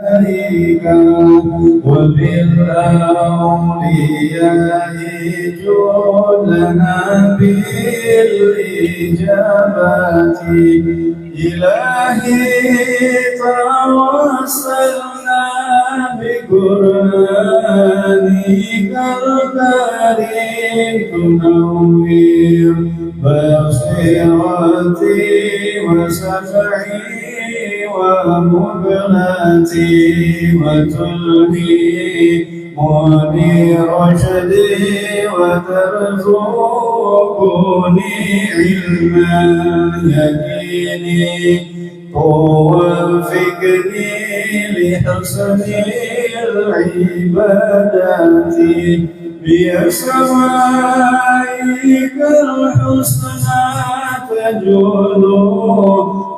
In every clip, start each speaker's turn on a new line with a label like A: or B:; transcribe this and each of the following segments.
A: عليك وبالأولياء جودنا بالإجابات إلهي توسلنا بقرآنك الكريم تنوّر بصيرتي وسمعي ومبلتي وتلهمني رشدي وترزقني علما يقيني ووفقني لحسن العبادات بأسمائك الحسنى تجود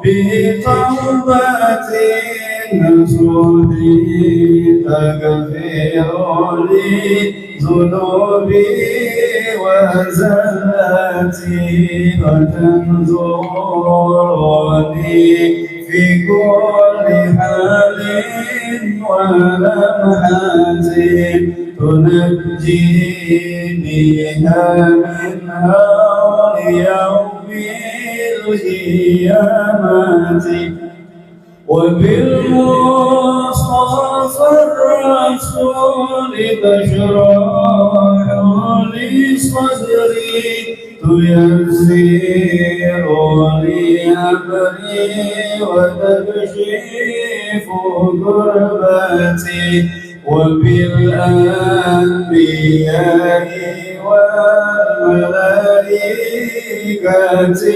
A: بتوبة نصوح تغفر لي ذنوبي وزلاتي وتنظرني في كل حال ولمحات تنجيني من هول يوم القيامة وبالمصطفى الرسول تشرح لي صدري تيسر لي أمري وتكشف كربتي وبالأنبياء والملائكة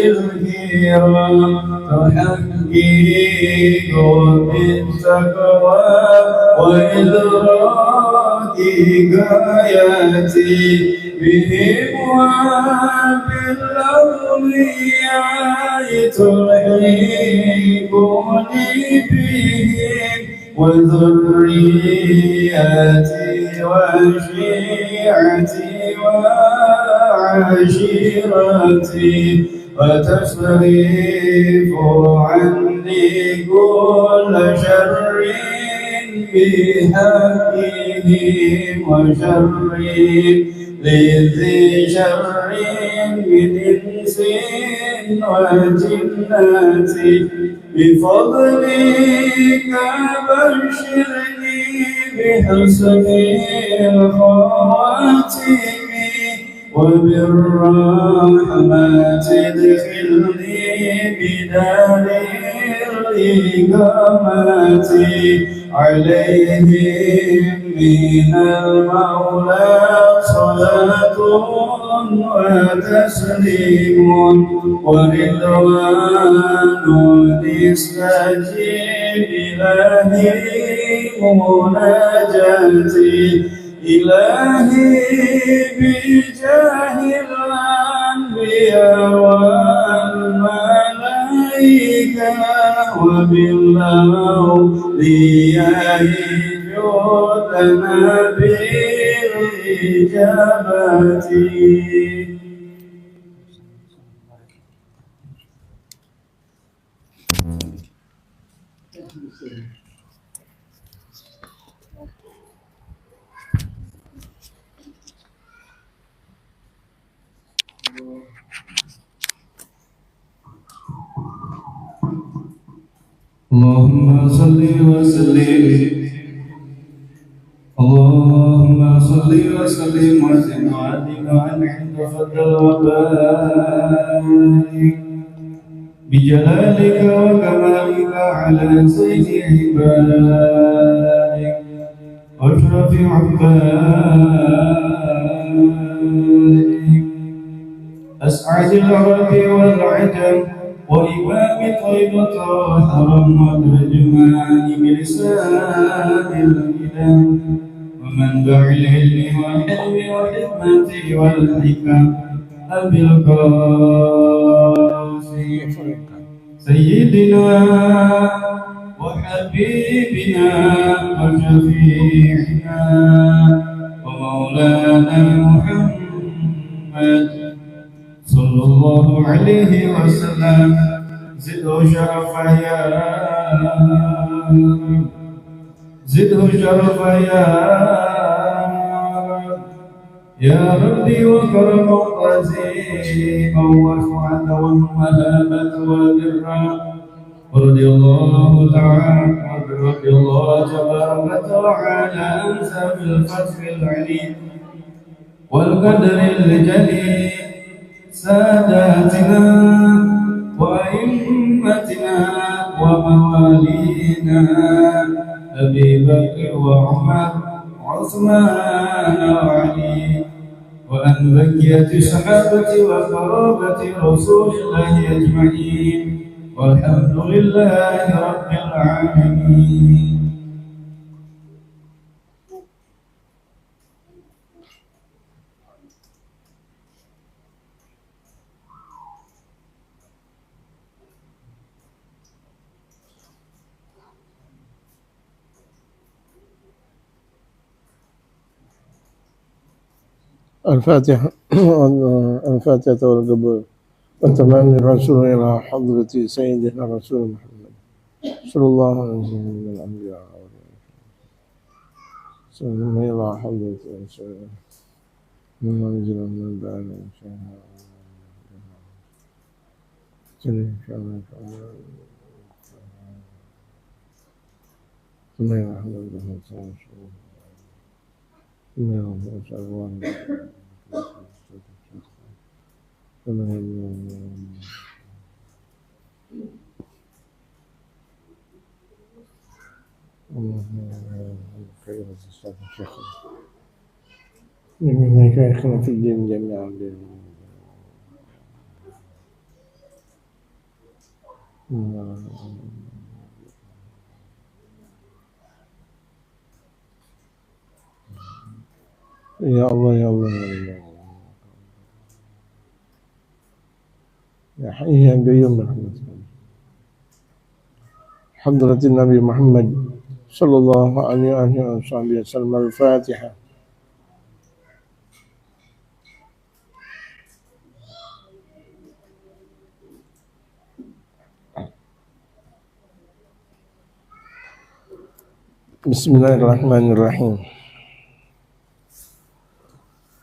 A: الكرام تحقق بالتقوى وإدراك غاياتي بهم وبالأولياء تلحقني بهم وذرياتي وشيعتي وعشيرتي وتصرف عني كل شر بحقهم وشر لذي شر من إنس وجنات بفضلك بشرني بحسن الخواتم وبالرحمة ادخلني بدار الإقامة عليهم من المولى صلاة وتسليم ورضوان استجيب إلهي مناجاتي إلهي بجاه الأنبياء والملائكة وبالأولياء جودنا بالإجابة. اللهم صل وسلم اللهم صل وسلم وزد وعدل وانعم تفضل وبارك بجلالك وكمالك على سيد عبادك واشرف عبادك اسعد العرب والعجم وإمام طيبة وحرم وترجمان بلسان الإله ومنبع العلم والحلم والحكمة والحكم أبي القاسم سيدنا وحبيبنا وشفيعنا ومولانا محمد صلى الله عليه وسلم زد شرفا يا زده شرفا يا ربي وكرم قسيما ورفعة ومهابة وبرا رضي الله تبارك وتعالى عن سبب الفتح العليم والقدر الجليل ساداتنا وأئمتنا وموالينا أبي بكر وعمر وعثمان وعلي وأن بقية الصحابة وقرابة رسول الله أجمعين والحمد لله رب العالمين.
B: الفاتحة الفاتحة والقبول وتمام الرسول إلى حضرة سيدنا رسول محمد صلى الله عليه وسلم من الأنبياء صلى الله إلى حضرة سيدنا من منزل من بعد إن شاء الله إن شاء الله ثم إلى حضرة سيدنا اللهم صل وسلم في الدين جميعا. يا الله يا الله يا الله يا حي يا قيوم برحمتك. حضرة النبي محمد صلى الله عليه وآله وسلم. الفاتحة. بسم الله الرحمن الرحيم.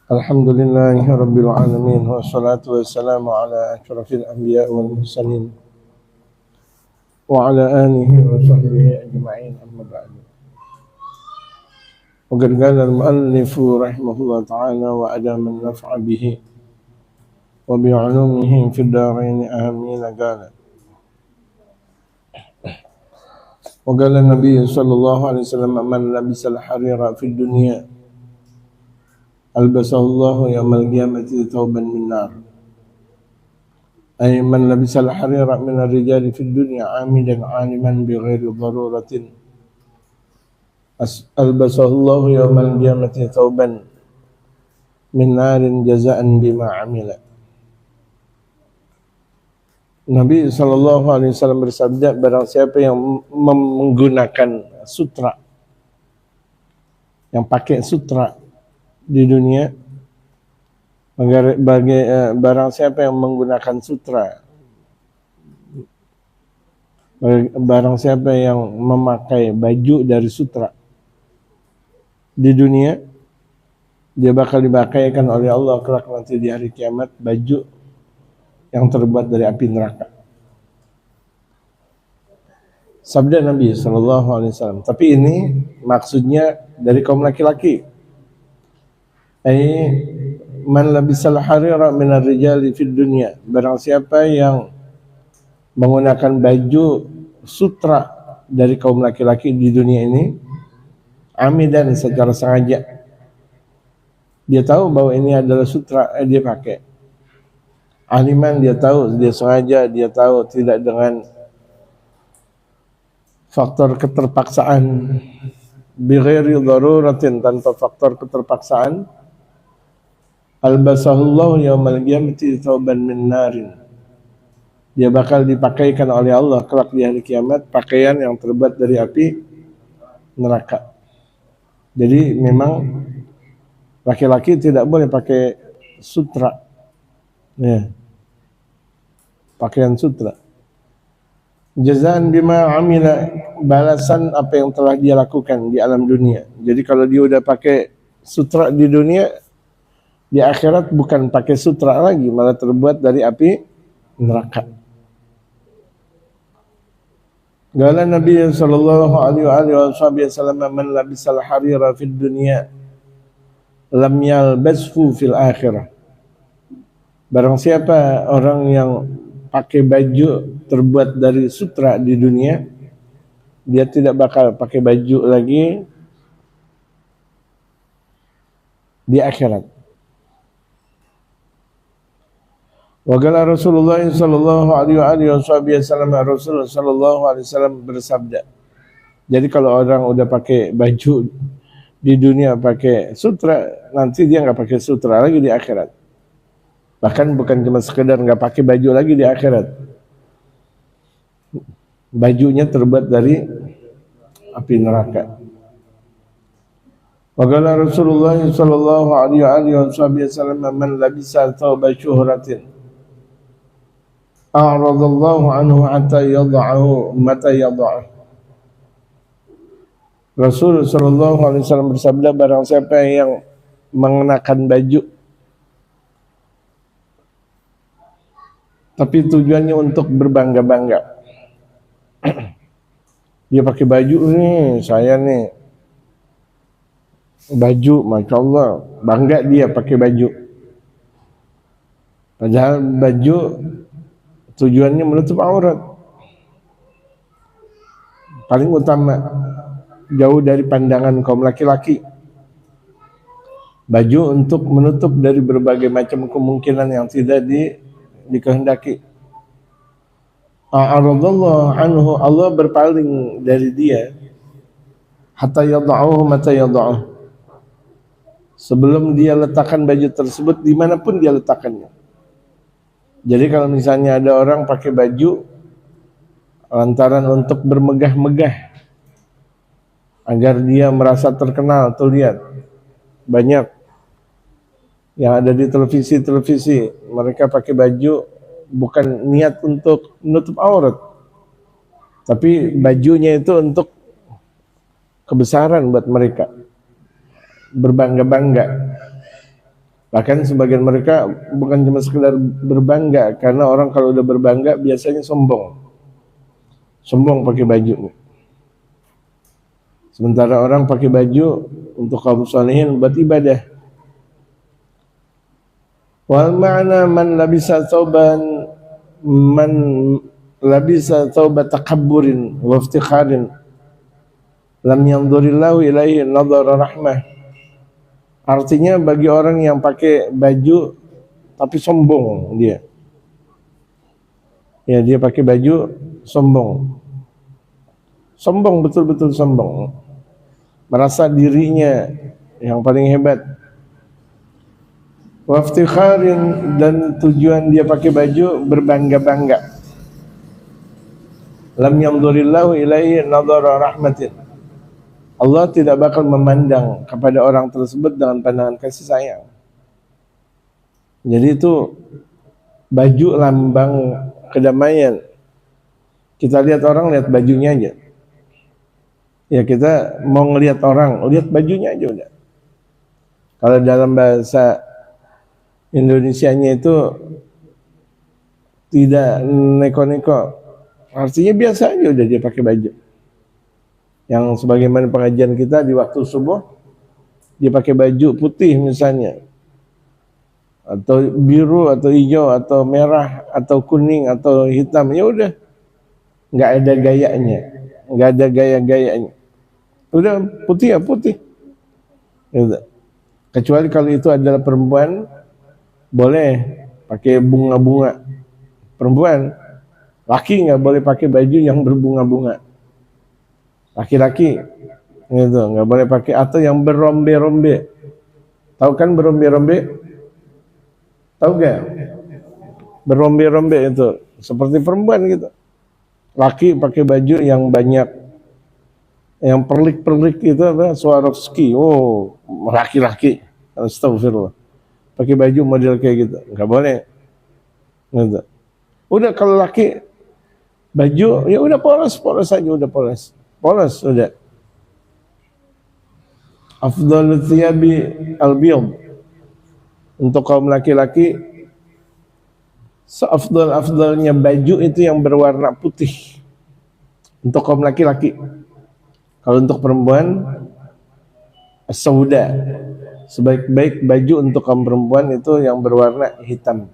B: الحمد لله رب العالمين والصلاة والسلام على أشرف الأنبياء والمرسلين وعلى آله وصحبه أجمعين. أما بعد. وقد قال المؤلف رحمه الله تعالى وأدام النفع به وبعلومه في الدارين آمين. وقال النبي صلى الله عليه وسلم من لبس الحرير في الدنيا ألبسه الله يوم القيامة ثوبا من نار. أي من لبس الحرير من الرجال في الدنيا عامدا عالما بغير ضرورة ألبسه الله يوم القيامة ثوبا من نار جزاء بما عمل. Nabi SAW bersabda, barang siapa yang menggunakan sutra, yang pakai sutra di dunia, barang siapa yang menggunakan sutra, barang siapa yang memakai baju dari sutra di dunia, dia bakal dipakaikan oleh Allah kelak nanti di hari kiamat baju yang terbuat dari api neraka. Sabda Nabi SAW. Tapi ini maksudnya dari kaum laki-laki. Man labisal harira minar rijali fid dunya. Barang siapa yang menggunakan baju sutra dari kaum laki-laki di dunia ini, amidan, secara sengaja. Dia tahu bahwa ini adalah sutra, dia pakai. Aliman, dia tahu, dia sengaja, dia tahu, tidak dengan faktor keterpaksaan, bighairi daruratin, tanpa faktor keterpaksaan. Albasahullahu yaumal qiyamati thawban min narin. Dia bakal dipakaikan oleh Allah kelak di hari kiamat pakaian yang terbuat dari api neraka. Jadi memang laki-laki tidak boleh pakai sutra. Ya. Pakaian sutra. Jazaan bima amila, balasan apa yang telah dia lakukan di alam dunia. Jadi kalau dia udah pakai sutra di dunia, di akhirat bukan pakai sutra lagi, malah terbuat dari api neraka. Qala Nabi sallallahu alaihi wasallam, man labisal harira fid dunya lam yalbashu fil akhirah. Barang siapa orang yang pakai baju terbuat dari sutra di dunia, dia tidak bakal pakai baju lagi di akhirat. Wa qala Rasulullah sallallahu alaihi wasallam, Rasulullah sallallahu alaihi wasallam bersabda. Jadi kalau orang udah pakai baju di dunia pakai sutra, nanti dia nggak pakai sutra lagi di akhirat. Bahkan bukan cuma sekedar nggak pakai baju lagi di akhirat, bajunya terbuat dari api neraka. Wa qala Rasulullah sallallahu alaihi wasallam, man labisa thawba syuhratin a'radallahu anhu hatta yad'ahu mata yad'ahu. Rasul sallallahu alaihi wasallam bersabda, barang siapa yang mengenakan baju tapi tujuannya untuk berbangga-bangga. Dia pakai baju nih, saya nih baju, masya Allah, bangga dia pakai baju. Padahal baju tujuannya menutup aurat. Paling utama, jauh dari pandangan kaum laki-laki. Baju untuk menutup dari berbagai macam kemungkinan yang tidak dikehendaki. A'radallahu anhu, Allah berpaling dari dia hatta yad'ahu mata yad'ahu, sebelum dia letakkan baju tersebut dimanapun dia letakkannya. Jadi kalau misalnya ada orang pakai baju lantaran untuk bermegah-megah agar dia merasa terkenal, tuh lihat banyak yang ada di televisi, mereka pakai baju bukan niat untuk menutup aurat, tapi bajunya itu untuk kebesaran buat mereka, berbangga-bangga. Bahkan sebagian mereka bukan cuma sekedar berbangga, karena orang kalau udah berbangga biasanya sombong pakai baju. Sementara orang pakai baju untuk kaum sholihin buat ibadah. Wal ma'na man labisa thawba takabburin wa iftikharin lam yanzurillahu ilaihi nadhara rahmah. Artinya bagi orang yang pakai baju tapi sombong dia. Ya, dia pakai baju sombong. Sombong, betul-betul sombong. Merasa dirinya yang paling hebat. Waftikharin, dan tujuan dia pakai baju berbangga-bangga. Lam yanzurillahu ilaihi nadhara rahmatin. Allah tidak bakal memandang kepada orang tersebut dengan pandangan kasih sayang. Jadi itu baju lambang kedamaian. Kita lihat orang, lihat bajunya aja. Ya, kita mau ngelihat orang, lihat bajunya aja udah. Kalau dalam bahasa Indonesianya itu tidak neko-neko, artinya biasa aja udah dia pakai baju. Yang sebagaimana pengajian kita di waktu subuh, dia pakai baju putih misalnya, atau biru, atau hijau, atau merah, atau kuning, atau hitam, ya udah, nggak ada gayanya, nggak ada gaya-gayanya, udah putih ya putih. Udah. Kecuali kalau itu adalah perempuan, boleh pakai bunga-bunga. Perempuan, laki nggak boleh pakai baju yang berbunga-bunga. Laki-laki gitu nggak boleh pakai, atau yang berombe-rombe. Tahu kan berombe-rombe? Tahu gak? Berombe-rombe itu seperti perempuan gitu. Laki pakai baju yang banyak, yang perlik-perlik gitu, apa, Swarovski. Oh, laki-laki. Astagfirullah. Pakai baju model kayak gitu, nggak boleh. Gitu. Udah, kalau laki Baju ya udah polos saja, udah polos udah. Afdhalu thiyabi al-biyad. Untuk kaum laki-laki, seafdal-afdalnya baju itu yang berwarna putih. Untuk kaum laki-laki. Kalau untuk perempuan, as-sauda. Sebaik-baik baju untuk kaum perempuan itu yang berwarna hitam.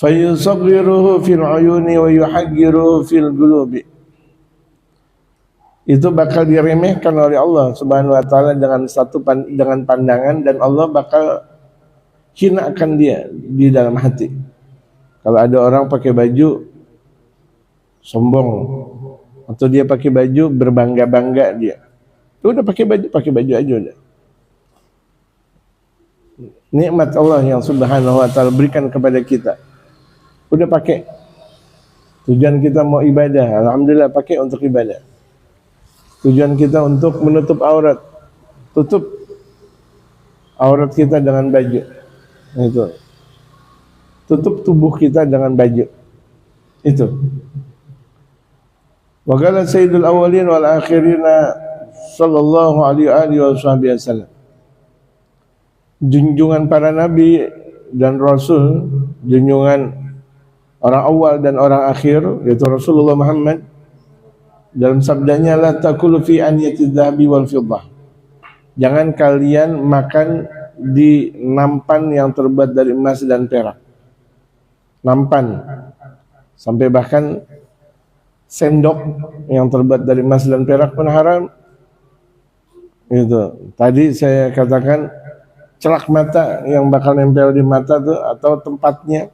B: Fayusaghiruhu fil uyuni wa yuhaggiruhu fil qulubi. Itu bakal diremehkan oleh Allah Subhanahu wa taala dengan pandangan, dan Allah bakal hinakan dia di dalam hati. Kalau ada orang pakai baju sombong, atau dia pakai baju berbangga-bangga, dia udah pakai baju aja udah. Nikmat Allah yang Subhanahu wa taala berikan kepada kita, udah pakai. Tujuan kita mau ibadah, alhamdulillah pakai untuk ibadah. Tujuan kita untuk menutup aurat, tutup aurat kita dengan baju. Itu. Tutup tubuh kita dengan baju. Itu. Wa qala sayyidul awwalin wal akhirin sallallahu alaihi wasallam. Junjungan para nabi dan rasul, junjungan orang awal dan orang akhir, yaitu Rasulullah Muhammad, dalam sabdanya, la takulu fi aniyati dhahabi wal fiddah. Jangan kalian makan di nampan yang terbuat dari emas dan perak. Nampan, sampai bahkan sendok yang terbuat dari emas dan perak pun haram. Itu. Tadi saya katakan celak mata yang bakal nempel di mata tuh, atau tempatnya,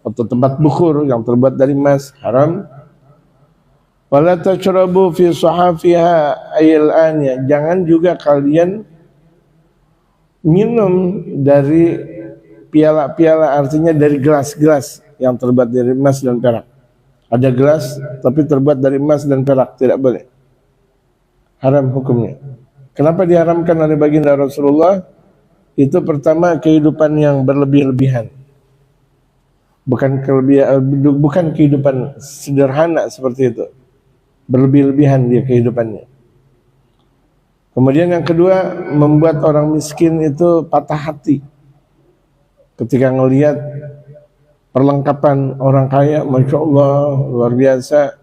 B: atau tempat bukhur yang terbuat dari emas, haram. Wala tashrabu fi sahafiha ayil anya. Jangan juga kalian minum dari piala-piala, artinya dari gelas-gelas yang terbuat dari emas dan perak. Ada gelas tapi terbuat dari emas dan perak, tidak boleh. Haram hukumnya. Kenapa diharamkan oleh baginda Rasulullah? Itu pertama, kehidupan yang berlebih-lebihan. Bukan kehidupan sederhana seperti itu. Berlebih-lebihan dia kehidupannya. Kemudian yang kedua, membuat orang miskin itu patah hati ketika ngelihat perlengkapan orang kaya, masya Allah luar biasa,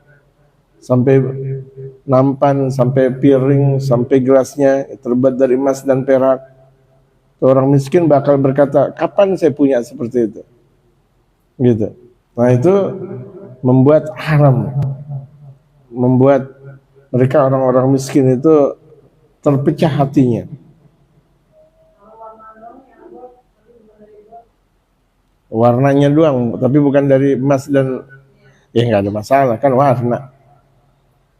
B: sampai nampan, sampai piring, sampai gelasnya terbuat dari emas dan perak. Orang miskin bakal berkata, kapan saya punya seperti itu? Gitu. Nah itu membuat haram, membuat mereka orang-orang miskin itu terpecah hatinya. Warnanya doang, tapi bukan dari emas dan ya nggak ada masalah kan, warna.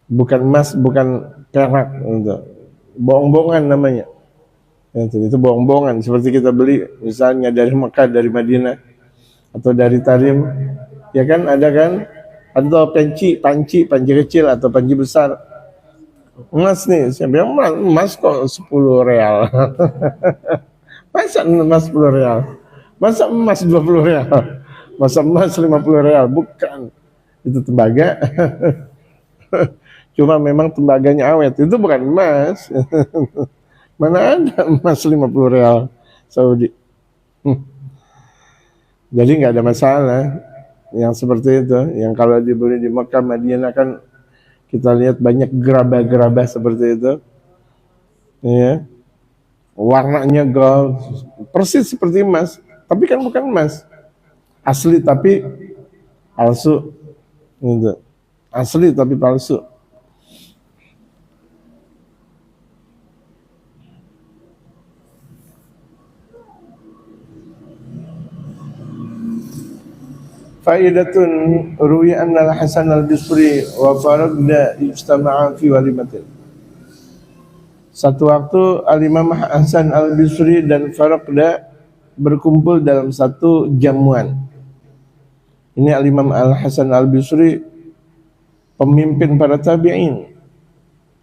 B: Bukan emas, bukan perak, gitu. Bohong-bohongan namanya. Itu bohong-bohongan, seperti kita beli misalnya dari Mekah, dari Madinah, atau dari Tarim, ya kan ada kan, atau panci kecil atau panci besar. Emas nih, saya bilang emas kok 10 real. Masa emas 10 real? Masa emas 20 real? Masa emas 50 real? Bukan. Itu tembaga. Cuma memang tembaganya awet. Itu bukan emas. Mana ada emas 50 real Saudi. Jadi nggak ada masalah yang seperti itu. Yang kalau dibeli di Mekah, Madinah kan kita lihat banyak gerabah-gerabah seperti itu, ya, warnanya gold, persis seperti emas, tapi kan bukan emas asli tapi palsu, gitu. Asli tapi palsu. Faidatun ruwiya anna al-Hasan al-Bisri wa Faraqda ijtama'a fi walimatin. Satu waktu Al-Imam Hasan al-Bisri dan Faraqda berkumpul dalam satu jamuan. Ini Al-Imam Al-Hasan al-Bisri pemimpin para tabi'in.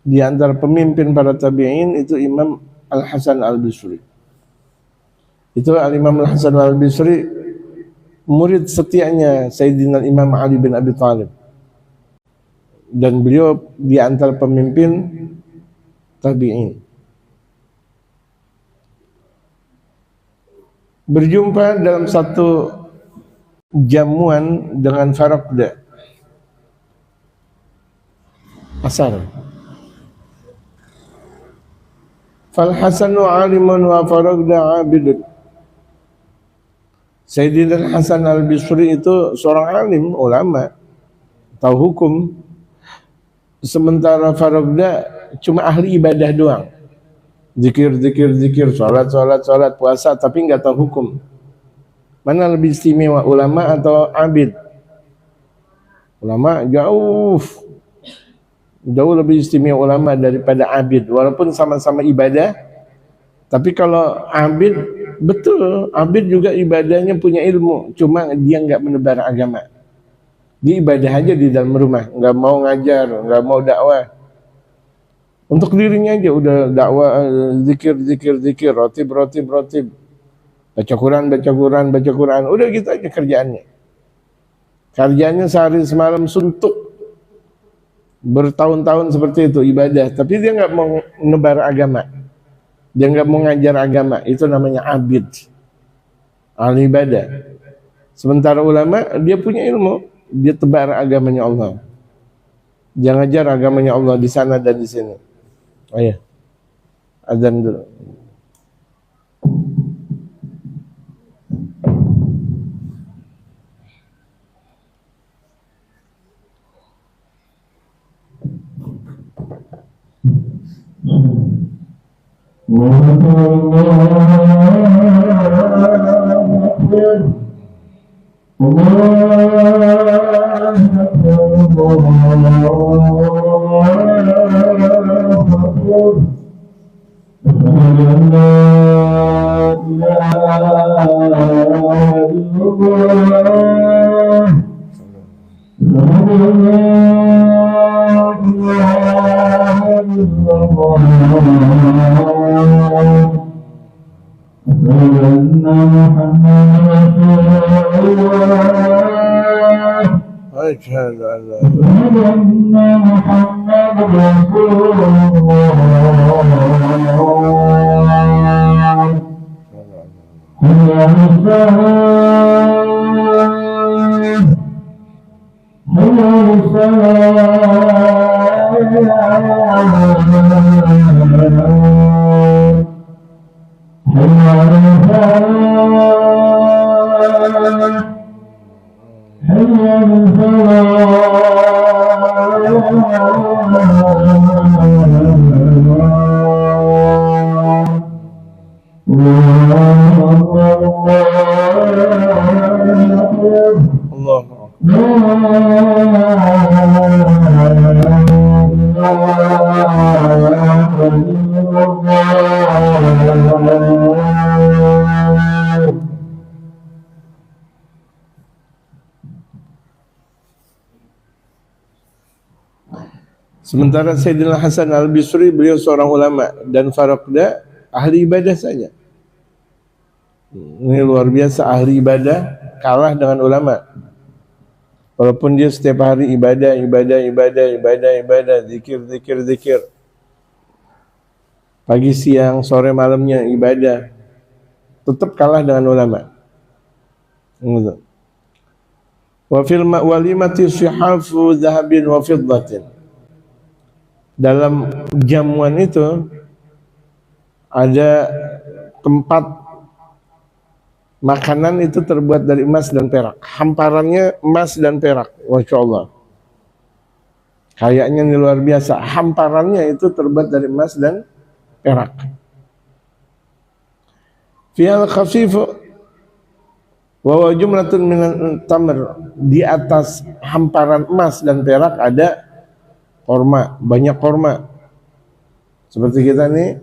B: Di antara pemimpin para tabi'in itu Imam Al-Hasan al-Bisri. Itu Al-Imam Al-Hasan al-Bisri murid setianya Sayyidina Imam Ali bin Abi Thalib, dan beliau di antara pemimpin tabi'in. Berjumpa dalam satu jamuan dengan Farokda asar. Fal Hasanu alimun wa Farokda abidun. Sayyidina Hasan al-Bisri itu seorang alim, ulama, tahu hukum. Sementara Farokda cuma ahli ibadah doang. Zikir, sholat, puasa, tapi nggak tahu hukum. Mana lebih istimewa, ulama atau abid? Ulama jauh lebih istimewa ulama daripada abid. Walaupun sama-sama ibadah, tapi kalau abid, betul, abid juga ibadahnya punya ilmu, cuma dia nggak menebar agama. Dia ibadah aja di dalam rumah, nggak mau ngajar, nggak mau dakwah. Untuk dirinya aja udah dakwah, zikir, rotib. Baca Quran, udah gitu aja kerjaannya. Kerjaannya sehari semalam suntuk. Bertahun-tahun seperti itu ibadah, tapi dia nggak mau menebar agama. Dia nggak mau ngajar agama, itu namanya abid. Ahli ibadah. Sementara ulama, dia punya ilmu, dia tebar agamanya Allah. Dia ngajar agamanya Allah di sana dan di sini. Oh ya, azan dulu. أشهد أن لا محمد رسول Sementara Sayyidina Hasan al-Bisri, beliau seorang ulama, dan Farokda ahli ibadah saja. Ini luar biasa, ahli ibadah kalah dengan ulama. Walaupun dia setiap hari ibadah, zikir. Pagi, siang, sore, malamnya ibadah. Tetap kalah dengan ulama. Wa fil walimati shihafu dhahabin wa fiddatin. Dalam jamuan itu ada tempat makanan itu terbuat dari emas dan perak. Hamparannya emas dan perak. Masya Allah. Kayaknya ini luar biasa. Hamparannya itu terbuat dari emas dan perak. Fiyal khafifu wa jumlatun minan tamr. Di atas hamparan emas dan perak ada korma, banyak korma. Seperti kita nih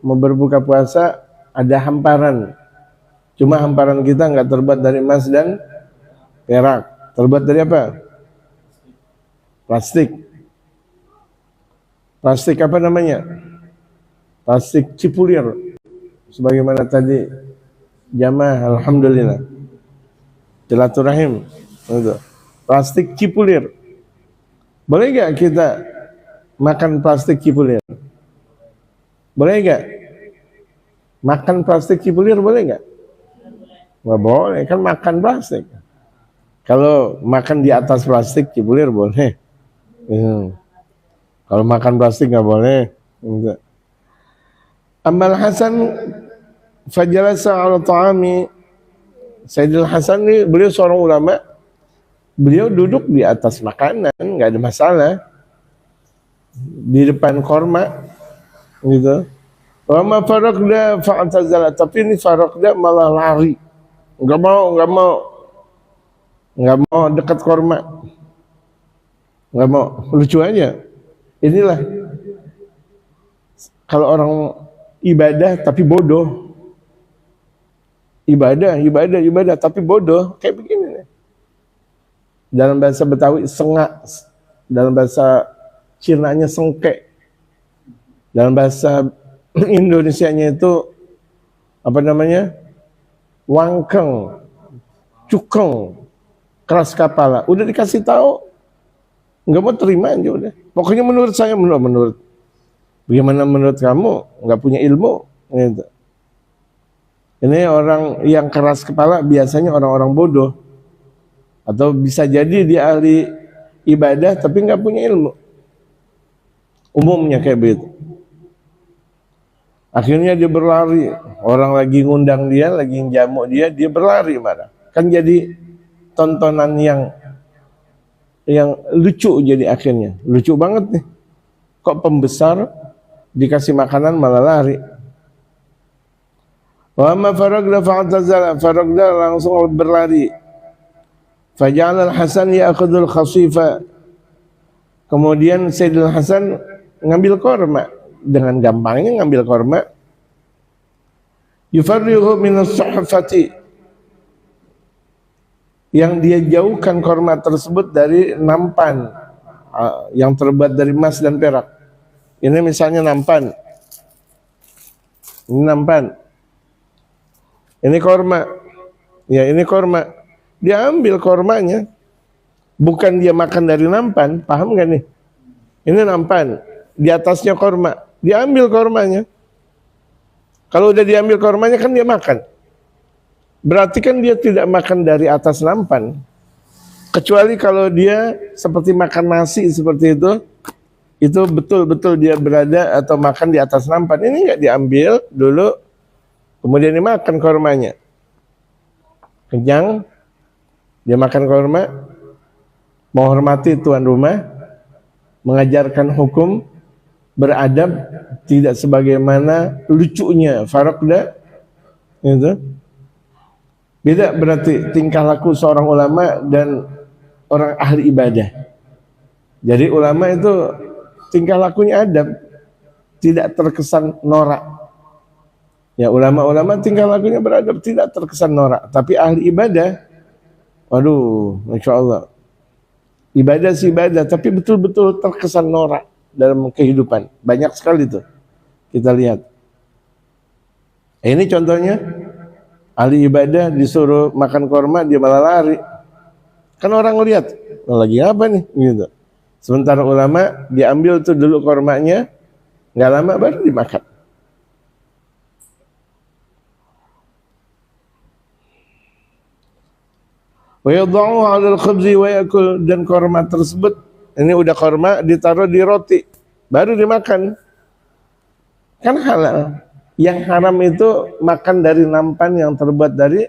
B: mau berbuka puasa, ada hamparan. Cuma hamparan kita nggak terbuat dari emas dan perak. Terbuat dari apa? Plastik. Plastik apa namanya? Plastik cipulir. Sebagaimana tadi jamaah, alhamdulillah. silaturahim. Gitu. Plastik cipulir. Boleh nggak kita makan plastik cipulir? Boleh nggak? Makan plastik cipulir boleh nggak? Nggak boleh, kan makan plastik. Kalau makan di atas plastik cipulir boleh. Kalau makan plastik nggak boleh. Enggak. Amal Hasan fajalasa ala ta'ami. Sayyidul Hasan ini beliau seorang ulama. Beliau duduk di atas makanan, nggak ada masalah. Di depan korma, gitu. Wa ma faraqda fa'tazala, tapi ini faraqda malah lari. Nggak mau dekat korma. Nggak mau, lucu aja. Inilah kalau orang ibadah tapi bodoh. Ibadah tapi bodoh, kayak begini nih. Dalam bahasa Betawi sengak, dalam bahasa Cinanya sengke, dalam bahasa Indonesianya itu apa namanya? Wangkeng, cukeng, keras kepala. Udah dikasih tahu, nggak mau terima aja udah. Pokoknya menurut saya, menurut bagaimana menurut kamu? Nggak punya ilmu, gitu. Ini orang yang keras kepala biasanya orang-orang bodoh, atau bisa jadi dia ahli ibadah tapi nggak punya ilmu. Umumnya kayak begitu. Akhirnya dia berlari, orang lagi ngundang dia, lagi jamu dia berlari marah. Kan jadi tontonan yang lucu jadi akhirnya. Lucu banget nih. Kok pembesar dikasih makanan malah lari. Wa ma faragda fa'tazala, faragda langsung berlari. Faja'al al-Hasan ya'khudul khasifa. Kemudian Sayyidul Hasan ngambil korma, dengan gampangnya ngambil korma. Yufarrihu minas suhfati, yang dia jauhkan korma tersebut dari nampan yang terbuat dari emas dan perak. Ini misalnya nampan. Ini nampan. Ini korma. Ya, ini korma. Dia ambil kormanya. Bukan dia makan dari nampan. Paham gak nih? Ini nampan. Di atasnya korma. Dia ambil kormanya. Kalau udah diambil kormanya kan dia makan. Berarti kan dia tidak makan dari atas nampan. Kecuali kalau dia seperti makan nasi seperti itu betul-betul dia berada atau makan di atas nampan. Ini enggak diambil dulu, kemudian dimakan kormanya. Kenyang, dia makan korma, menghormati tuan rumah, mengajarkan hukum, beradab, tidak sebagaimana lucunya faraqda, gitu. Beda berarti tingkah laku seorang ulama dan orang ahli ibadah. Jadi ulama itu tingkah lakunya adab, tidak terkesan norak. Ya, ulama-ulama tingkah lakunya beradab, tidak terkesan norak. Tapi ahli ibadah, waduh, Masya Allah. Ibadah sih ibadah, tapi betul-betul terkesan norak dalam kehidupan. Banyak sekali tuh kita lihat. Ini contohnya, ahli ibadah disuruh makan korma, dia malah lari. Kan orang lihat, lagi apa nih? Gitu. Sementara ulama diambil tuh dulu kormanya, nggak lama baru dimakan. Wa yad'uhu 'ala al-khubzi wa yakul, dan korma tersebut, ini udah korma ditaruh di roti, baru dimakan. Kan halal. Yang haram itu makan dari nampan yang terbuat dari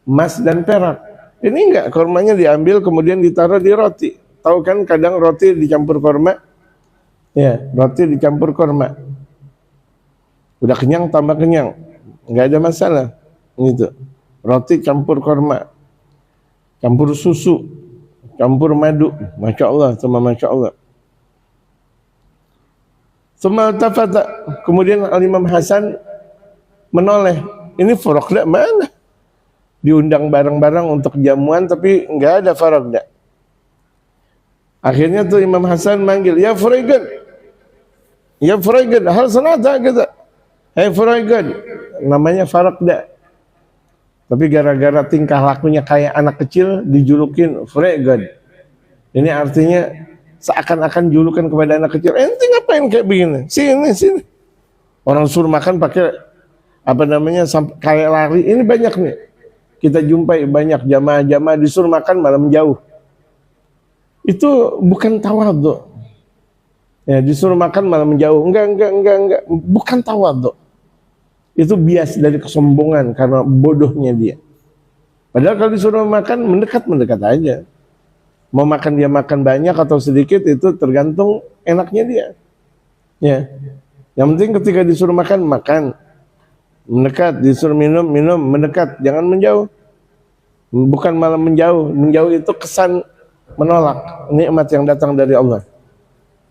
B: emas dan perak. Ini enggak, kormanya diambil kemudian ditaruh di roti. Tahu kan kadang roti dicampur korma? Ya, roti dicampur korma. Udah kenyang tambah kenyang, enggak ada masalah. Gitu. Roti campur korma, campur susu, campur madu. Masya Allah, sama Masya Allah. Semua tafata, kemudian Al-Imam Hasan menoleh, ini faraqda mana? Diundang bareng-bareng untuk jamuan tapi enggak ada faraqda. Akhirnya tuh Imam Hasan manggil, ya Furaiqan, hal sanata kata, hey Furaiqan, namanya faraqda. Tapi gara-gara tingkah lakunya kayak anak kecil dijulukin fregan. Ini artinya seakan-akan julukan kepada anak kecil, ente ngapain kayak begini? Sini, sini. Orang suruh makan pakai apa namanya kayak lari. Ini banyak nih. Kita jumpai banyak jamaah-jamaah disuruh makan malah menjauh. Itu bukan tawadhu. Ya, disuruh makan malah menjauh. Enggak. Bukan tawadhu. Itu bias dari kesombongan karena bodohnya dia. Padahal kalau disuruh makan mendekat aja. Mau makan dia makan banyak atau sedikit itu tergantung enaknya dia. Ya. Yang penting ketika disuruh makan mendekat, disuruh minum mendekat, jangan menjauh. Bukan malah menjauh. Menjauh itu kesan menolak nikmat yang datang dari Allah.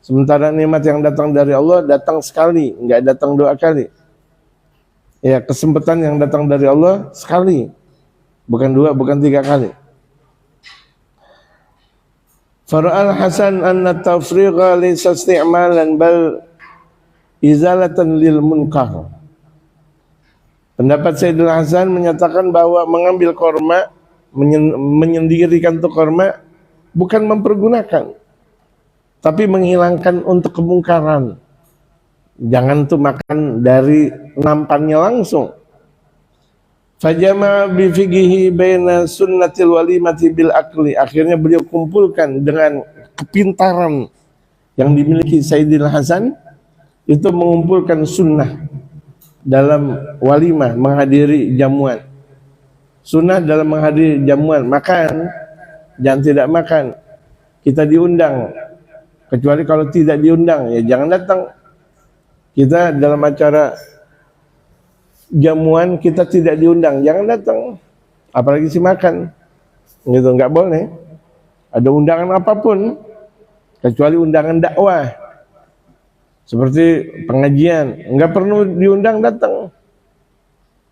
B: Sementara nikmat yang datang dari Allah datang sekali, enggak datang 2 kali. Ya, kesempatan yang datang dari Allah sekali, bukan 2, bukan 3 kali. Fara'al Hasan anna tafriqa laysa isti'malan bal izalatan lil munkar. Pendapat Sayyidul Hasan menyatakan bahwa mengambil korma, menyendirikan untuk korma bukan mempergunakan, tapi menghilangkan untuk kemungkaran. Jangan tuh makan dari nampannya langsung. Fajama bi fiqhihi baina sunnatil walimati bil akli. Akhirnya beliau kumpulkan dengan kepintaran yang dimiliki Sayyidil Hasan, itu mengumpulkan sunnah dalam walimah, menghadiri jamuan. Sunnah dalam menghadiri jamuan, makan, jangan tidak makan. Kita diundang, kecuali kalau tidak diundang ya jangan datang. Kita dalam acara jamuan kita tidak diundang, jangan datang. Apalagi si makan, gitu nggak boleh. Ada undangan apapun, kecuali undangan dakwah, seperti pengajian, nggak perlu diundang datang.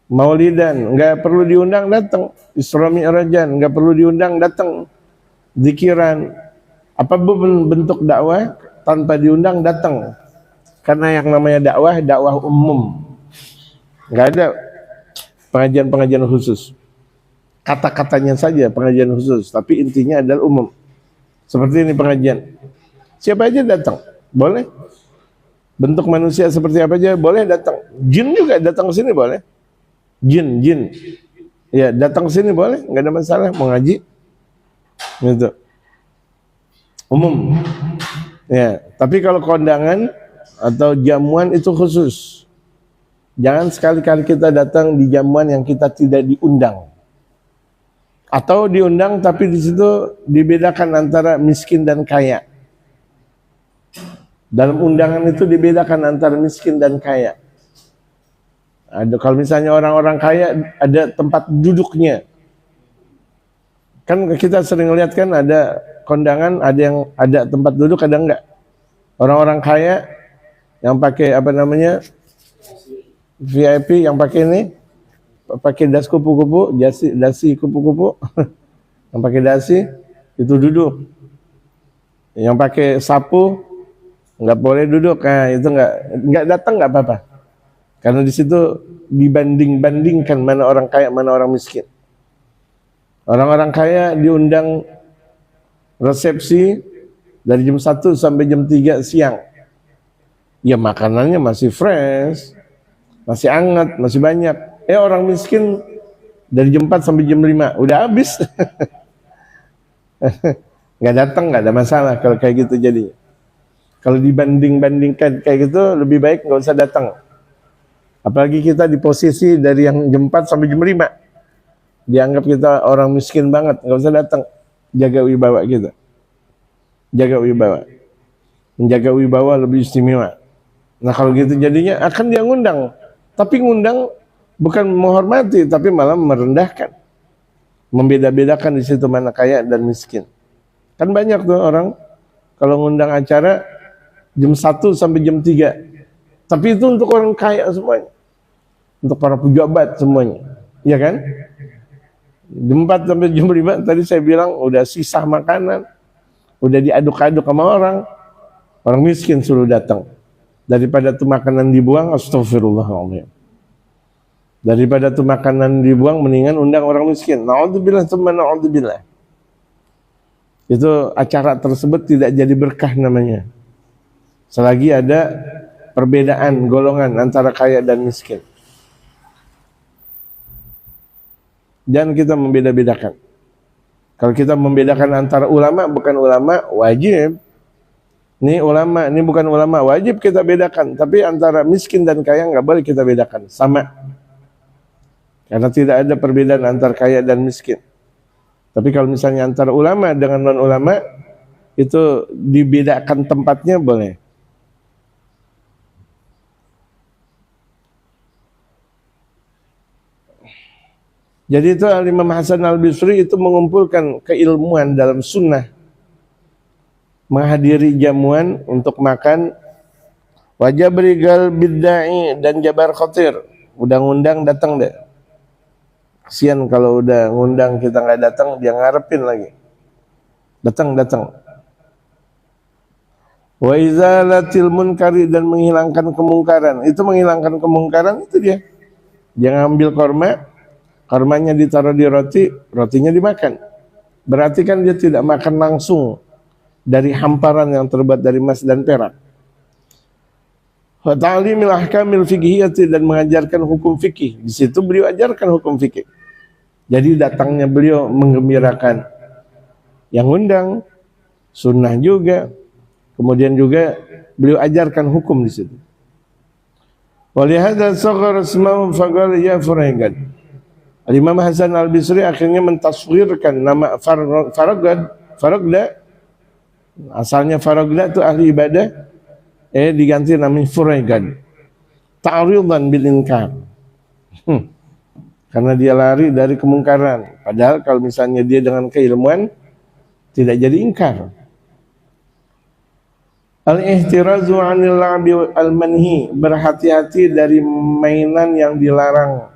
B: Maulidan, nggak perlu diundang datang. Isra Mi'rajan, nggak perlu diundang datang. Zikiran, apapun bentuk dakwah tanpa diundang datang. Karena yang namanya dakwah umum, nggak ada pengajian khusus. Kata-katanya saja pengajian khusus, tapi intinya adalah umum. Seperti ini pengajian, siapa aja datang, boleh. Bentuk manusia seperti apa aja boleh datang. Jin juga datang ke sini boleh. Jin, ya datang ke sini boleh, nggak ada masalah. Mau ngaji, gitu, umum. Ya, tapi kalau kondangan atau jamuan itu khusus. Jangan sekali-kali kita datang di jamuan yang kita tidak diundang. Atau diundang tapi di situ dibedakan antara miskin dan kaya. Dalam undangan itu dibedakan antara miskin dan kaya. Ada, kalau misalnya orang-orang kaya ada tempat duduknya. Kan kita sering lihat kan ada kondangan, ada yang ada tempat duduk, ada enggak. Orang-orang kaya yang pakai apa namanya VIP, yang pakai ini, pakai das kupu-kupu, dasi kupu-kupu, yang pakai dasi itu duduk. Yang pakai sapu nggak boleh duduk, nah itu nggak datang nggak apa-apa, karena di situ dibanding-bandingkan mana orang kaya mana orang miskin. Orang-orang kaya diundang resepsi dari jam 1 sampai jam 3 siang. Ya makanannya masih fresh, masih hangat, masih banyak. Orang miskin dari jam 4 sampai jam 5 udah habis. Nggak datang, nggak ada masalah kalau kayak gitu jadinya. Kalau dibanding-bandingkan kayak gitu lebih baik nggak usah datang. Apalagi kita di posisi dari yang jam 4 sampai jam 5. Dianggap kita orang miskin banget, nggak usah datang. Jaga wibawa kita. Jaga wibawa. Menjaga wibawa lebih istimewa. Nah kalau gitu jadinya akan dia ngundang, tapi ngundang bukan menghormati, tapi malah merendahkan, membeda-bedakan di situ mana kaya dan miskin. Kan banyak tuh orang kalau ngundang acara jam 1 sampai jam 3, tapi itu untuk orang kaya semuanya, untuk para pejabat semuanya, ya kan? Jam 4 sampai jam 5 tadi saya bilang udah sisa makanan, udah diaduk-aduk sama orang miskin suruh datang. Daripada tuh makanan dibuang, astagfirullahaladzim. Daripada tuh makanan dibuang, mendingan undang orang miskin. Na'udzubillah, tsumma na'udzubillah. Itu acara tersebut tidak jadi berkah namanya. Selagi ada perbedaan golongan antara kaya dan miskin. Jangan kita membeda-bedakan. Kalau kita membedakan antara ulama bukan ulama, wajib. Ini ulama, ini bukan ulama, wajib kita bedakan. Tapi antara miskin dan kaya nggak boleh kita bedakan, sama. Karena tidak ada perbedaan antara kaya dan miskin. Tapi kalau misalnya antara ulama dengan non-ulama, itu dibedakan tempatnya boleh. Jadi itu Imam Hasan Al-Bisri itu mengumpulkan keilmuan dalam sunnah, menghadiri jamuan untuk makan, wajah berigal bid'ai dan jabar khotir, undang-undang datang deh. Kasian kalau udah ngundang kita nggak datang, dia ngarepin lagi. Datang. Wa izalatil munkari, dan menghilangkan kemungkaran. Itu menghilangkan kemungkaran itu dia. Dia ngambil kormanya ditaruh di roti, rotinya dimakan. Berarti kan dia tidak makan langsung dari hamparan yang terbuat dari emas dan perak. Wa ta'limil ahkamil fiqhiyati, dan mengajarkan hukum fikih. Di situ beliau ajarkan hukum fikih. Jadi datangnya beliau menggembirakan yang undang, sunnah juga. Kemudian juga beliau ajarkan hukum di situ. Wa lihadza saghara ismahu faqala ya Furaigan. Imam Hasan Al-Bisri akhirnya mentasghirkan nama Faragda. Asalnya Faragda itu ahli ibadah, diganti namanya Furaigan. Ta'ridan bil inkar. Karena dia lari dari kemungkaran. Padahal kalau misalnya dia dengan keilmuan, tidak jadi ingkar. Al-ihtirazu 'anil la'bi al-manhi, berhati-hati dari mainan yang dilarang.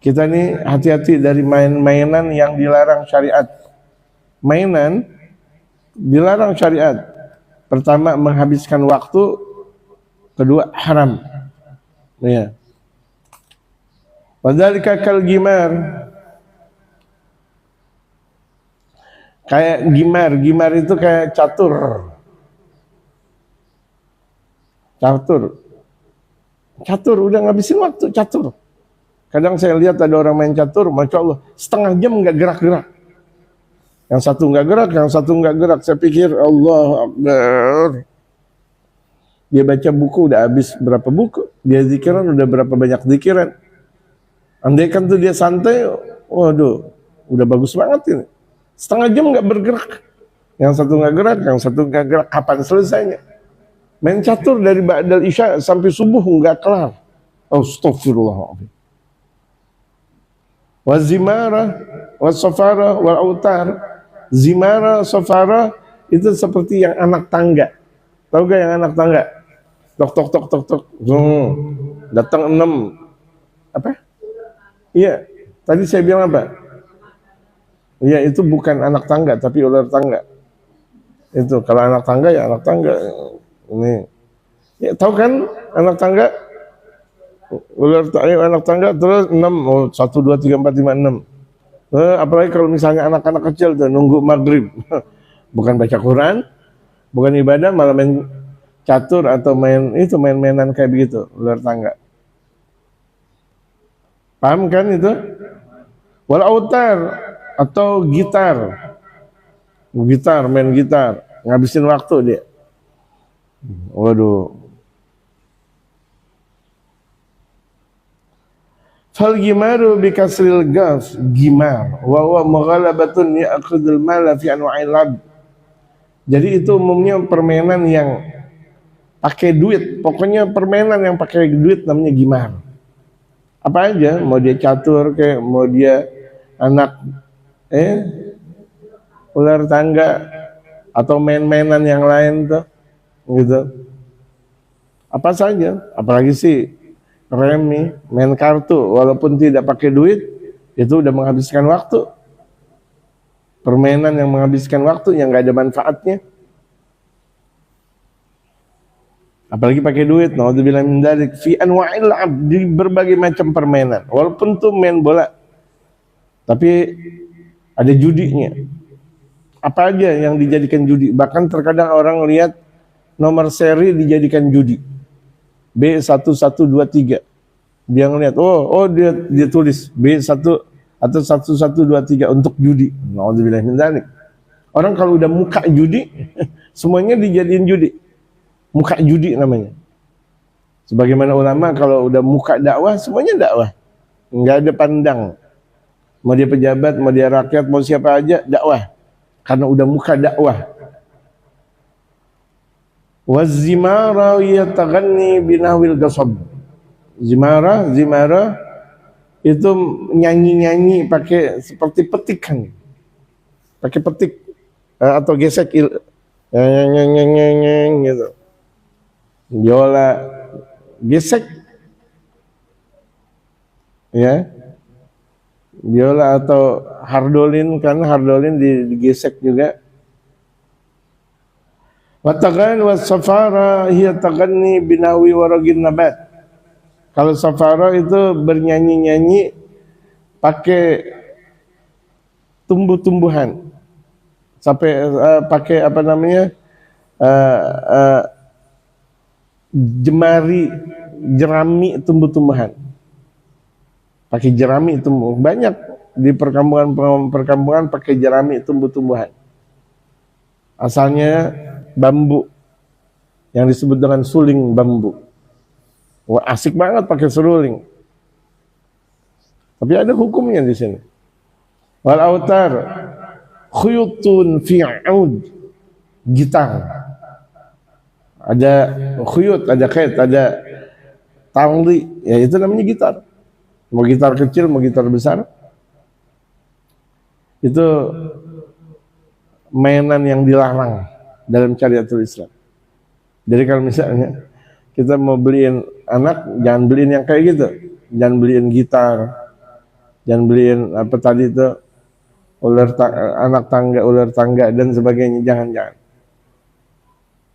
B: Kita nih hati-hati dari mainan yang dilarang syariat. Mainan dilarang syariat. Pertama, menghabiskan waktu. Kedua, haram. Ya. Wadzalika kal gimar. Kayak gimar itu kayak catur. Catur udah ngabisin waktu catur. Kadang saya lihat ada orang main catur, Masya Allah, setengah jam nggak gerak-gerak. Yang satu nggak gerak, yang satu nggak gerak. Saya pikir Allah Akbar. Dia baca buku udah habis berapa buku, dia zikiran udah berapa banyak zikiran. Andaikan tuh dia santai, waduh, udah bagus banget ini. Setengah jam nggak bergerak. Yang satu nggak gerak, yang satu nggak gerak. Kapan selesainya? Main catur dari ba'dal isya sampai subuh nggak kelar. Astaghfirullahaladzim. Wa zimara, wa safara, wa autar. Zimara, safara itu seperti yang anak tangga. Tahu gak yang anak tangga? Tok. Datang 6. Apa? Iya. Tadi saya bilang apa? Iya, itu bukan anak tangga tapi ular tangga. Itu kalau anak tangga ya anak tangga. Ini. Ya, tahu kan anak tangga? Anak tangga terus 6, 1 2 3 4 5 6. Apalagi kalau misalnya anak-anak kecil tuh nunggu maghrib. Bukan baca Quran, bukan ibadah, malah main catur atau main-mainan kayak begitu, ular tangga. Paham kan itu? Wal autar atau gitar. Main gitar, ngabisin waktu dia. Waduh. Fal gimaru bi kasril gaf, gimar wa huwa mughalabatun ya'khudul mala fi anwa'il lab. Jadi itu umumnya permainan yang pakai duit. Pokoknya permainan yang pakai duit namanya gimar. Apa aja, mau dia catur kayak mau dia anak ular tangga atau main-mainan yang lain tuh gitu. Apa saja, apalagi sih remi, main kartu, walaupun tidak pakai duit, itu udah menghabiskan waktu. Permainan yang menghabiskan waktu, yang gak ada manfaatnya. Apalagi pakai duit, naudzubillah min dzalik, fi anwa'il ab, di berbagai macam permainan. Walaupun tuh main bola, tapi ada judinya. Apa aja yang dijadikan judi? Bahkan terkadang orang lihat nomor seri dijadikan judi. B1123. Dia ngelihat, dia tulis B1 atau 1123 untuk judi. Naudzubillah min dzalik. Orang kalau udah muka judi, semuanya dijadiin judi. Muka judi namanya. Sebagaimana ulama kalau udah muka dakwah, semuanya dakwah. Enggak ada pandang. Mau dia pejabat, mau dia rakyat, mau siapa aja, dakwah. Karena udah muka dakwah. Wazimara yataghanni binahwil gasab. Zimara itu nyanyi-nyanyi pakai seperti petikan. Pakai petik atau gesek gitu. Biola gesek ya, biola atau hardolin, karena hardolin digesek juga. Watagan wasafara hiya taganni binawi waragin nabat. Kalau safara itu bernyanyi-nyanyi pakai tumbuh-tumbuhan, sampai pakai apa namanya, jerami tumbuh-tumbuhan. Pakai jerami tumbuh, banyak di perkampungan pakai jerami tumbuh-tumbuhan. Asalnya bambu yang disebut dengan suling bambu. Wah, asik banget pakai seruling. Tapi ada hukumnya di sini. Wal autar khuyutun fi 'ud, gitar. Ada khuyut, ada kait, ada tali, ya itu namanya gitar. Mau gitar kecil, mau gitar besar. Itu mainan yang dilarang dalam syariatul Islam. Jadi kalau misalnya kita mau beliin anak, jangan beliin yang kayak gitu. Jangan beliin gitar, jangan beliin apa tadi itu, anak tangga, ular tangga dan sebagainya.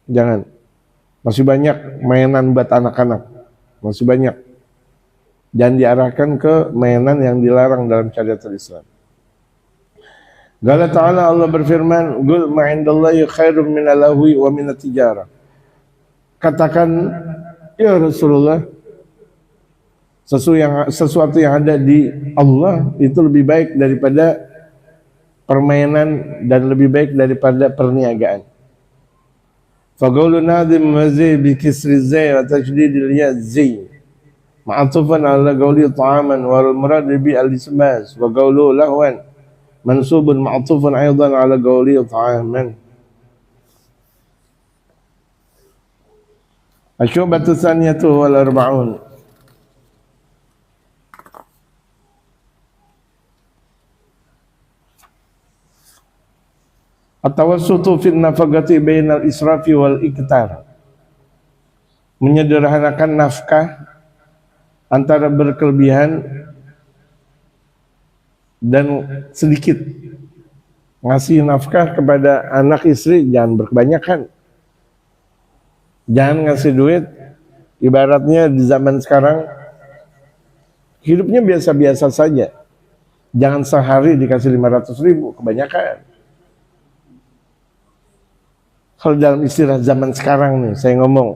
B: Jangan. Masih banyak mainan buat anak-anak. Masih banyak. Jangan diarahkan ke mainan yang dilarang dalam syariatul Islam. Qala ta'ala, Allah berfirman, "Qul ma 'indallahi khairum minal lahwi wa minat tijarah." Katakan, ya Rasulullah, sesuatu yang ada di Allah itu lebih baik daripada permainan dan lebih baik daripada perniagaan. Faqaulu nadim mazi bi kisri zai wa tashdidil ya zai ma'atufan ala qawli ta'aman wal murad bi al-ismas wa qawlu lahwan mansubun ma'atufan aidan ala qawli ta'aman. Asyubatu tsaniyatu wal arba'un. At-tawassutu fin nafaqati bainal israfi wal iktar. Menyederhanakan nafkah antara berkelebihan dan sedikit. Ngasih nafkah kepada anak istri jangan berkebanyakan. Jangan ngasih duit, ibaratnya di zaman sekarang hidupnya biasa-biasa saja. Jangan sehari dikasih 500.000, kebanyakan. Kalau dalam istilah zaman sekarang nih, saya ngomong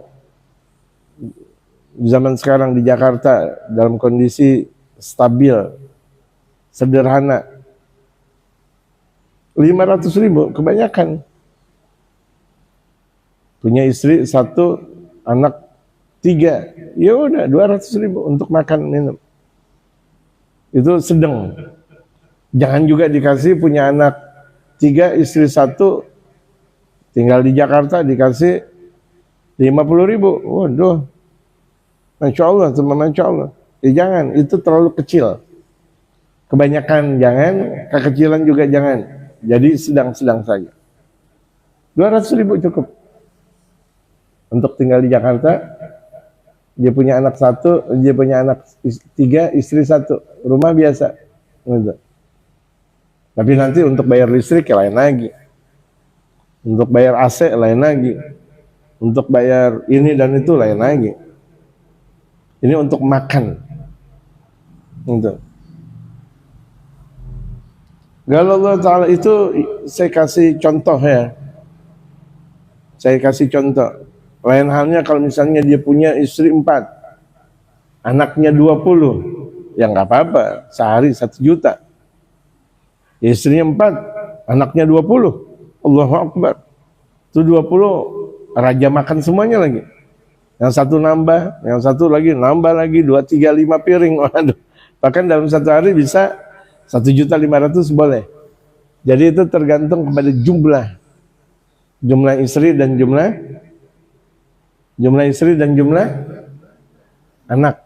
B: zaman sekarang di Jakarta dalam kondisi stabil, sederhana, 500.000 kebanyakan. Punya istri 1, anak 3, ya udah 200.000 untuk makan minum. Itu sedang. Jangan juga dikasih punya anak 3, istri 1, tinggal di Jakarta dikasih 50.000. Waduh, Masya Allah, Masya Allah. Jangan, itu terlalu kecil. Kebanyakan jangan, kekecilan juga jangan. Jadi sedang-sedang saja. 200.000 cukup. Untuk tinggal di Jakarta, dia punya anak 1, dia punya anak 3, istri 1, rumah biasa. Gitu. Tapi nanti untuk bayar listrik ya lain lagi. Untuk bayar AC lain lagi. untuk bayar ini dan itu lain lagi. Ini untuk makan. Untuk. Kalau Allah Ta'ala itu saya kasih contoh ya. Saya kasih contoh. Lain halnya kalau misalnya dia punya istri 4, anaknya 20, ya nggak apa-apa, sehari 1 juta. Istrinya 4, anaknya 20, Allahu Akbar. Itu 20, raja makan semuanya lagi. Yang satu nambah, yang satu lagi nambah lagi, 2, 3, 5 piring. Waduh. Bahkan dalam 1 hari bisa 1.500.000 boleh. Jadi itu tergantung kepada jumlah istri dan jumlah istri dan jumlah anak.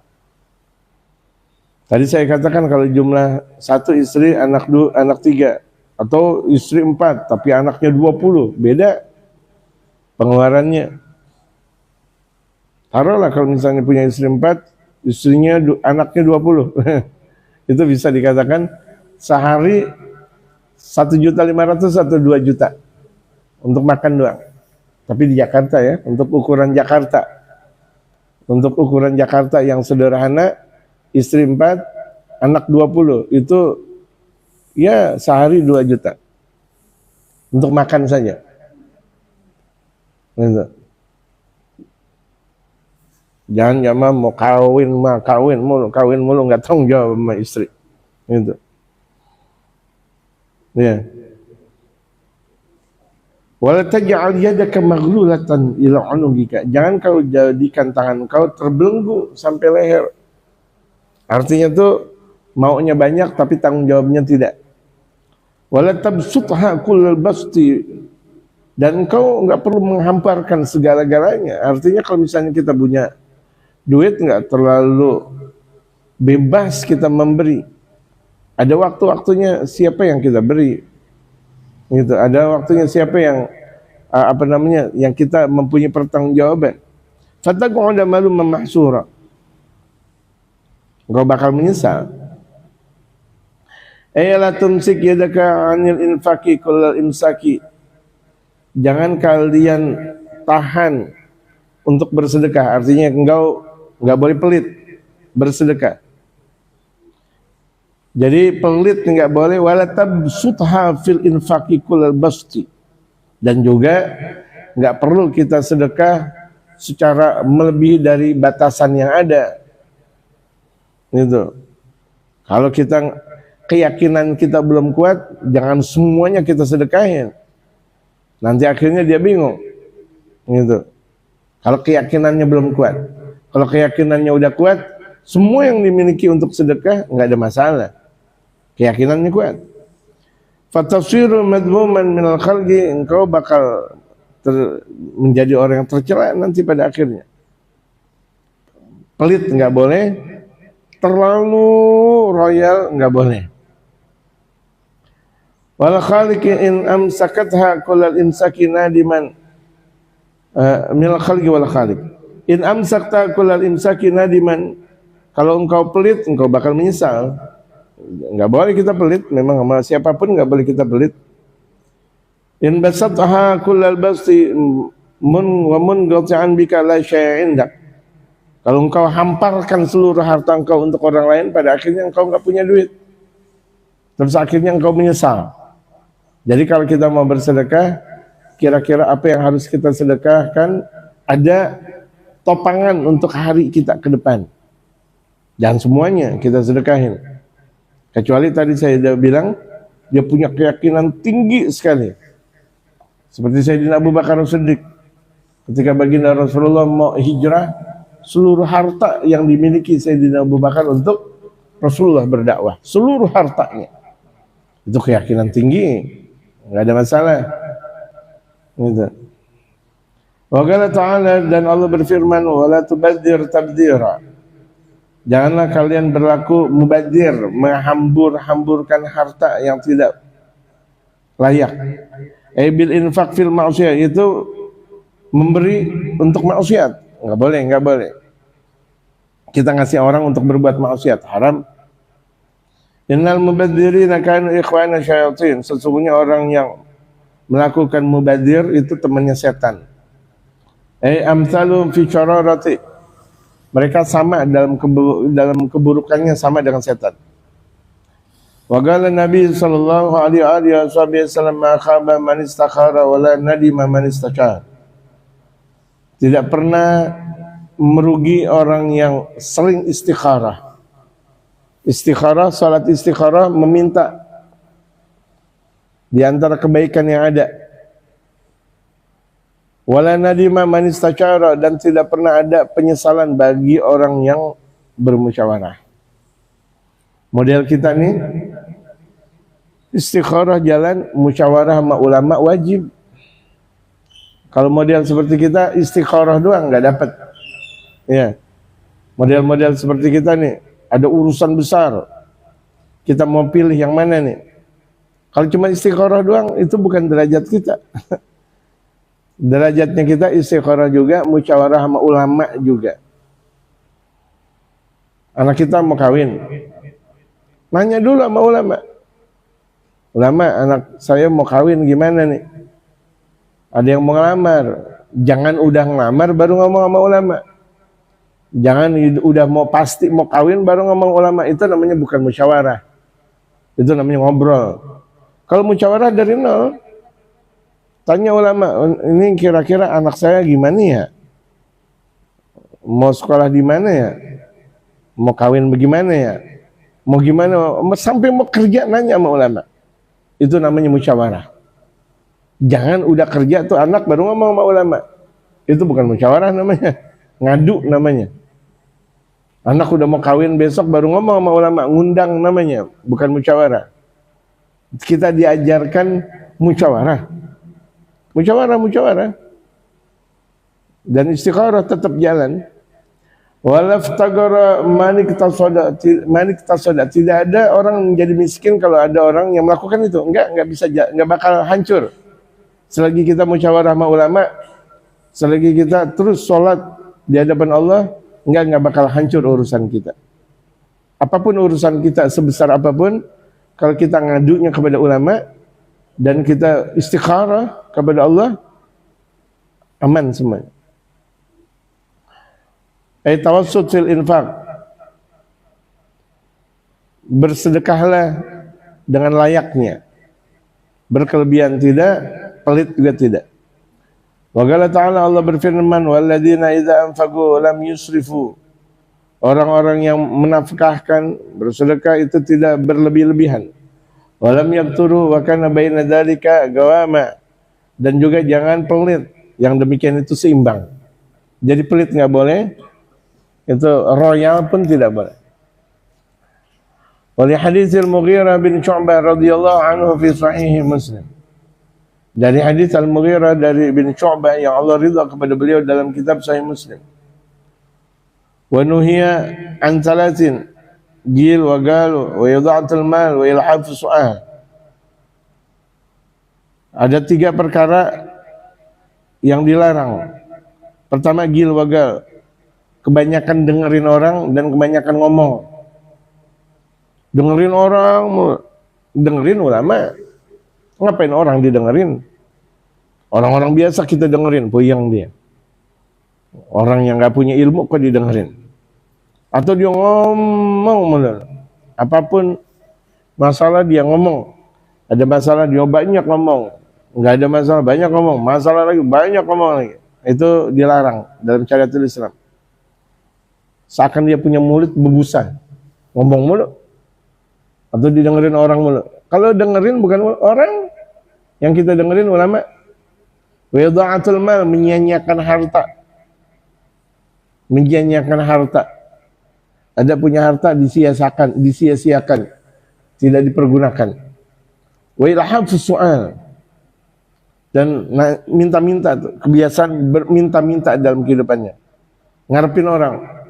B: Tadi saya katakan kalau jumlah 1 istri, anak 3, atau istri 4 tapi anaknya 20, beda pengeluarannya. Taruhlah kalau misalnya punya istri 4, istrinya anaknya 20. Itu bisa dikatakan sehari 1.500.000 atau 2 juta untuk makan doang. Tapi di Jakarta ya, untuk ukuran Jakarta. Untuk ukuran Jakarta yang sederhana, istri 4, anak 20, itu ya sehari 2 juta. Untuk makan saja. Gitu. Jangan mau kawin mulu nggak tanggung jawab sama istri. Gitu. Ya. Wala taj'al yadaka maghlulatan ila 'unugika. Jangan kau jadikan tangan kau terbelenggu sampai leher. Artinya tuh maunya banyak tapi tanggung jawabnya tidak. Wala tabsutha kullal basti. Dan kau enggak perlu menghamparkan segala-galanya. Artinya kalau misalnya kita punya duit, enggak terlalu bebas kita memberi. Ada waktu-waktunya siapa yang kita beri. Gitu. Ada waktunya siapa yang yang kita mempunyai pertanggungjawaban. Fataq'uda malum mahsura. Engkau bakal menyesal. La tumsik yadaka 'anil infaqi kullal imsaki. Jangan kalian tahan untuk bersedekah. Artinya engkau enggak boleh pelit bersedekah. Jadi pelit enggak boleh. Wala tabsutha fil infaqi kullal basti. Dan juga enggak perlu kita sedekah secara melebihi dari batasan yang ada. Gitu. Kalau kita keyakinan kita belum kuat, jangan semuanya kita sedekahin. Nanti akhirnya dia bingung. Gitu. Kalau keyakinannya belum kuat. Kalau keyakinannya udah kuat, semua yang dimiliki untuk sedekah enggak ada masalah. Keyakinannya kuat. Fatasiru madmuman minal khalqi, engkau bakal menjadi orang yang tercela nanti pada akhirnya. Pelit enggak boleh, terlalu royal enggak boleh. Wal khaliqi in amsakatha kullal imsaki nadiman minal khalqi wal khaliq. In amsakta kullal imsaki nadiman, kalau engkau pelit engkau bakal menyesal. Enggak boleh kita pelit, memang sama siapapun enggak boleh kita pelit. In basatha kullal basti wa munqati'an bika la syai'a indak. Kalau engkau hamparkan seluruh harta engkau untuk orang lain, pada akhirnya engkau enggak punya duit. Terus akhirnya engkau menyesal. Jadi kalau kita mau bersedekah, kira-kira apa yang harus kita sedekahkan, ada topangan untuk hari kita ke depan. Jangan semuanya kita sedekahin. Kecuali tadi saya sudah bilang, dia punya keyakinan tinggi sekali. Seperti Sayyidina Abu Bakar As-Siddiq. Ketika baginda Rasulullah mau hijrah, seluruh harta yang dimiliki Sayyidina Abu Bakar untuk Rasulullah berdakwah. Seluruh hartanya. Itu keyakinan tinggi. Enggak ada masalah. Gitu. Wa qala ta'ala, dan Allah berfirman, wala tubadzir tabdzira. Janganlah kalian berlaku mubadzir, menghambur-hamburkan harta yang tidak layak. Bil infaq fil ma'siyah, itu memberi untuk maksiat. Enggak boleh. Kita ngasih orang untuk berbuat maksiat, haram. Innal mubadzirina kanu ikhwana syayatin. Sesungguhnya orang yang melakukan mubadzir itu temannya setan. Amsalum fi syararati. Mereka sama dalam keburukannya sama dengan setan. Wa qala Nabi sallallahu alaihi wasallam ma khaba man istakhara wa la nadima man istashar. Tidak pernah merugi orang yang sering istikharah. Istikharah, salat istikharah meminta di antara kebaikan yang ada. Wala nadima man istashara, dan tidak pernah ada penyesalan bagi orang yang bermusyawarah. Model kita nih istikharah jalan, musyawarah sama ulama wajib. Kalau model seperti kita istikharah doang nggak dapat. Ya. Model-model seperti kita nih ada urusan besar. Kita mau pilih yang mana nih? Kalau cuma istikharah doang itu bukan derajat kita. Derajatnya kita istikharah juga, musyawarah sama ulama juga. Anak kita mau kawin, nanya dulu sama ulama. Ulama, anak saya mau kawin gimana nih? Ada yang mau ngelamar, jangan udah ngelamar baru ngomong sama ulama. Jangan udah mau pasti mau kawin baru ngomong ulama. Itu namanya bukan musyawarah. Itu namanya ngobrol. Kalau musyawarah dari nol, tanya ulama, ini kira-kira anak saya gimana ya? Mau sekolah di mana ya? Mau kawin bagaimana ya? Mau gimana? Sampai mau kerja nanya sama ulama. Itu namanya musyawarah. Jangan udah kerja tuh anak baru ngomong sama ulama. Itu bukan musyawarah namanya. Ngadu namanya. Anak udah mau kawin besok baru ngomong sama ulama. Ngundang namanya. Bukan musyawarah. Kita diajarkan musyawarah. Musyawarah. Dan istikharah tetap jalan. Walaftagara manik tasoda. Tidak ada orang menjadi miskin kalau ada orang yang melakukan itu. Enggak bisa, enggak bakal hancur. Selagi kita musyawarah sama ulama, selagi kita terus sholat di hadapan Allah, enggak bakal hancur urusan kita. Apapun urusan kita sebesar apapun, kalau kita ngadunya kepada ulama dan kita istikharah kepada Allah, aman semuanya. Tawassut fil infaq. Bersedekahlah dengan layaknya. Berkelebihan tidak, pelit juga tidak. Wa qala ta'ala, Allah berfirman, walladzina idza anfaqu lam yusrifu. Orang-orang yang menafkahkan, bersedekah itu tidak berlebih-lebihan. Wa lam yaqturu wa kana baina dzalika qawama. Dan juga jangan pelit. Yang demikian itu seimbang. Jadi pelit enggak boleh. Itu royal pun tidak boleh. Wali hadits Al-Mughirah bin Syu'bah radhiyallahu anhu fi sahih Muslim. Dari hadis Al-Mughirah dari bin Syu'bah yang Allah ridha kepada beliau dalam kitab Sahih Muslim. Wa nuhiya an salatin gil wa galu wa idha'atul mal wa ilhafu su'al. Ada 3 perkara yang dilarang. Pertama gil wa gal. Kebanyakan dengerin orang dan kebanyakan ngomong. Dengerin orang, dengerin ulama. Ngapain orang didengerin? Orang-orang biasa kita dengerin, puyeng dia. Orang yang gak punya ilmu kok didengerin. Atau dia ngomong, apapun masalah dia ngomong. Ada masalah dia banyak ngomong. Nggak ada masalah banyak ngomong. Masalah lagi banyak ngomong lagi. Itu dilarang dalam syariatul Islam. Seakan dia punya mulut bebusa, ngomong mulu, atau didengerin orang mulu. Kalau dengerin bukan orang, yang kita dengerin ulama. Wa idha'atul mal, menyia-nyiakan harta. Menyia-nyiakan harta. Ada punya harta disia-siakan, tidak dipergunakan. Wa ilhafus su'al, dan minta-minta, kebiasaan berminta-minta dalam kehidupannya. Ngarepin orang.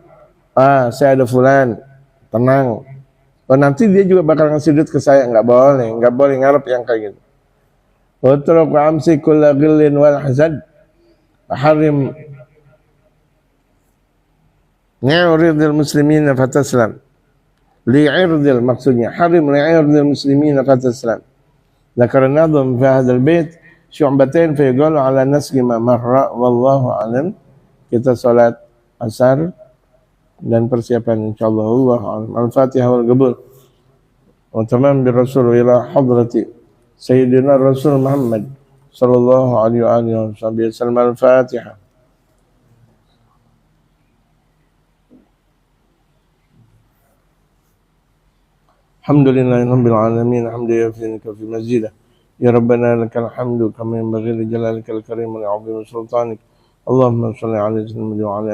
B: Saya ada fulan, tenang. Nanti dia juga bakal ngasih duit ke saya. Nggak boleh ngarep yang kayak gitu. Utruk amsi kulla ghillin wal hasad. Harim ni'ridil muslimina fataslam. Li'irdil maksudnya. Harim li'irdil muslimina fataslam. Dzakara nadhum fi hadzal bait syu'batain fa yuqalu ala nasgi ma marra wallahu alam. Kita salat asar dan persiapan insyaallah Allah alam. Al-Fatihah wal qabul. Wa tamam bi rasul ila hadrati sayyidina Rasul Muhammad sallallahu alaihi wa alihi wasallam. Al-Fatihah. Alhamdulillahi rabbil alamin, hamdan yafiika fi mazidah. Ya Rabbana lakal hamdu kama yanbaghi li jalalika al-karim wa li 'azimi sultanik. Allahumma shalli ala sayyidina Muhammad wa ala